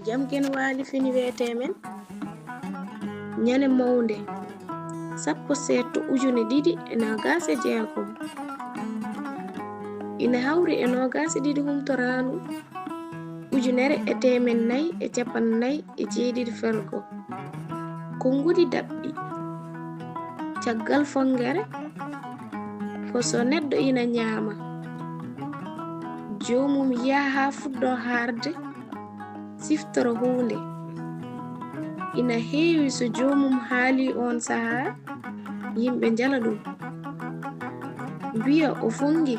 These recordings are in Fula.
jam gen wali fini wete men nyane mawnde sappo setto ujune ɗiɗi e nogas e jeegom ina hawri e nogas e ɗiɗi humtoranu ujunere e temen nayi e capannayyi e jeeɗiɗi felgo konngudi daɓɓi caggal fongere ko so neɗɗo ina ñaama jomum yaha ha fuɗɗo harde siftoro hunde ina heewi so jomum haali on saha yimɓe njala ɗum wiya o fungi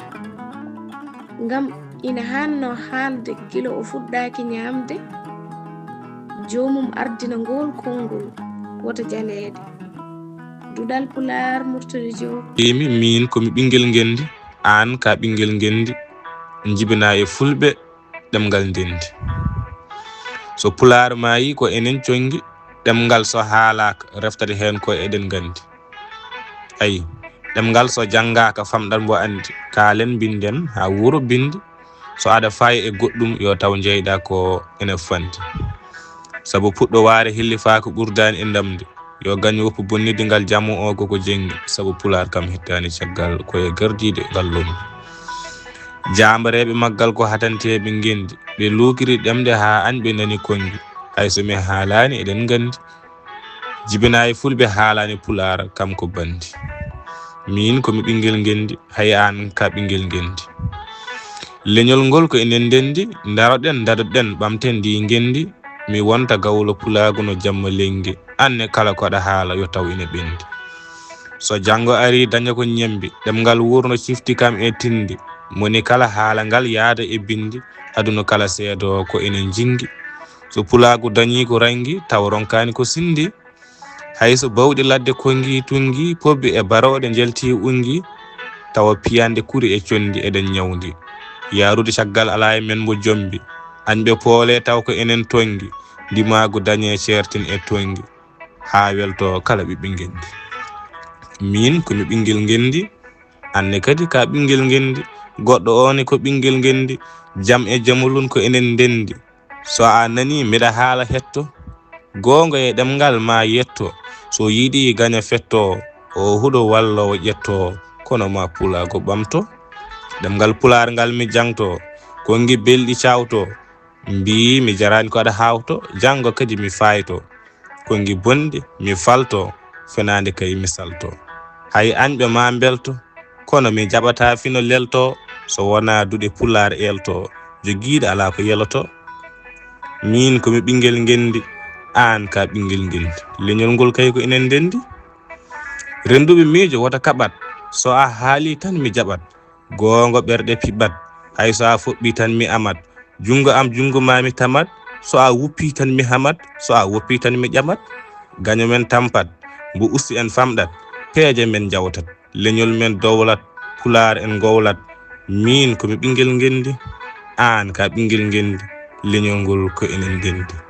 ngam ina hanno haalde gila o fuɗɗaki ñamde jomum ardina ngol konngol wota jaleede duɗal Pulaar Murtode Diop min komi ɓingel ngendi an ka ɓingel ngendi jibina e fulɓe ɗemgal ndendi so Pulaar mayi ko enen congi ɗemgal so haalaka reftade hen ko eɗen gandi ayi ɗemgal so janngaka famɗan mbo andi kaalen binden ha wuro bindi so aɗa fayi e goɗɗum yo taw jeyɗa ko ene fandi sabu puɗɗo waare hillifaka ɓurdani e ndamde yo gañ woppu bonnide ngal jammu o koko jengi sabu Pulaar kam hettani caggal koye gardide ngallum jambareɓe maggal ko hatanteɓe ngendi ɓe luukiri ɗemde ha añ ɓe nani kongi hayso mi haalani eɗen gandi jibina e fulɓe haalani Pulaar kam ko bandi min komi ɓingel ngendi hay an ka ɓingel ngendi leñol ngol ko enen ndendi daroɗen dadoɗen ɓamten ndi ngendi mi wonta gawlo Pulaagu no jamma lengi anne kala koɗa haala yo taw ina ɓendi so janngo ari daña ko ñembi ɗemgal wurno cifti kam e tindi moni kala haala ngal yaada e bindi aduna kala seedo ko enen jingi so Pulaagu dañi ko rangi taw ronkani ko sindi hayso bawɗi ladde kongi tungi pobbi e baroɗe jelti ungi tawa piyande kuri e condi eɗen ñawdi yarude caggal ala e men mo jombi añɓe poole taw ko enen tongi dimagu dañe certin e tongi ha welto kala ɓiɓɓe ngendi min komi ɓingel ngendi anne kadi ka ɓingel ngendi goɗɗo on ko ɓingel ngendi jam e jamulun ko enen ndendi so a nani miɗa haala hetto gonga e ɗemgal ma yetto so yiɗi gaña fetto o huɗo walla o ƴetto kono ma Pulaago ɓamto ɗemgal Pulaar ngal mi jangto kongi belɗi cawto mbi mi jarani ko aɗa hawto jango kadi mi fayto kongi bonde mi falto fenande kay mi salto hay añɓe ma belto kono mi jaɓata fino lelto so wona duɗe Pulaar elto jogiiɗo ala ko yeloto min komi ɓingel ngendi an ka ɓingel ngendi leñol ngol kay ko enen ndendi renduɓe miijo wota kaɓat so a haali tan mi jaɓat gongo ɓerɗe piɓat hay so a foɓɓi tan mi amat jungo am jungo ma mi tamat so a wuppi tan mi hamat so a woppi tan mi ƴamat gaño men tampat mbo usti en famɗat peeje men jawtat leñol men dowlat Pulaar en gowlat min komi ɓingel ngendi an ka ɓingel ngendi leñol ngol ko enen ndendi